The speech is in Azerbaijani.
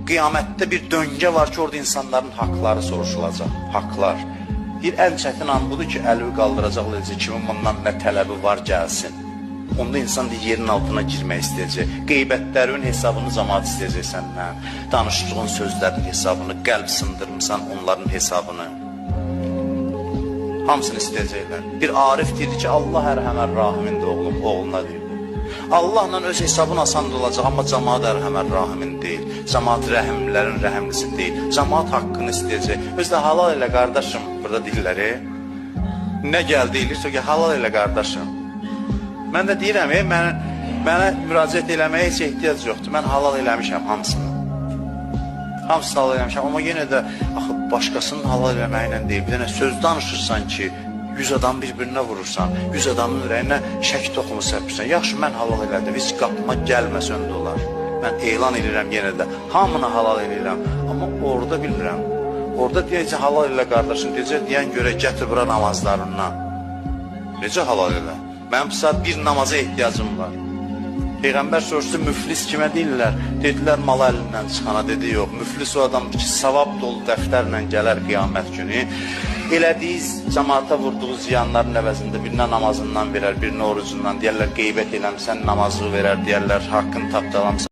Qiyamətdə bir döngə var ki, orada insanların haqları soruşulacaq. Haqlar. Bir ən çətin an budur ki, əlvi qaldıracaq, kimin bundan nə tələbi var gəlsin. Onda insan yerin altına girmək istəyəcək. Qeybətlərin hesabını cəmaat istəyəcək səndən. Danışdığın sözlərin hesabını, qəlb sındırmısan onların hesabını. Hamısını istəyəcəklər. Bir arif deyir ki, Allah ərhəmər rahimindir oğlum, oğluna deyir. Allahla öz hesabın asan olacaq, amma cəmaat ərhəmər rahimin deyil. Cəmaat rəhimlərin rəhimlisi deyil. Cəmaat haqqını istəyəcək. Özdə halal elə qardaşım, burada deyirlər, nə gəldi eləyirsə ki, halal elə qardaşım. Mən də deyirəm, mənə müraciət eləməyə heç ehtiyac yoxdur. Mən halal eləmişəm hamısını. Hamısını halal eləmişəm, amma yenə də başqasının halal eləməklə deyil. Bir dənə söz danışırsan ki, 100 adam bir-birinə vurursan, 100 adamın ürəyinə şək toxumu səpirsən. Yaxşı, mən halal elədim, heç qapıma gəlməsən də olar. Mən elan edirəm yenə də, hamını halal edirəm. Amma orada bilmirəm. Orada deyəcək, halal elə qardaşım, deyəcək, deyən görə gətir bura namazlarından. Necə halal elə? Mənim saat bir namaza ehtiyacım var. Peyğəmbər soruşdu, müflis kimə deyirlər? Dedilər, mal əlindən çıxana, dedi, yox. Müflis o adamdır ki, savab dolu dəftərlə gələr qiyamət günü. Elədiyi cəmaata vurduğu ziyanların əvəzində birinə namazından verər, birinə orucundan, deyərlər, qeybət eləmsən, namazı verər, deyərlər, haqqını tapdalamsan.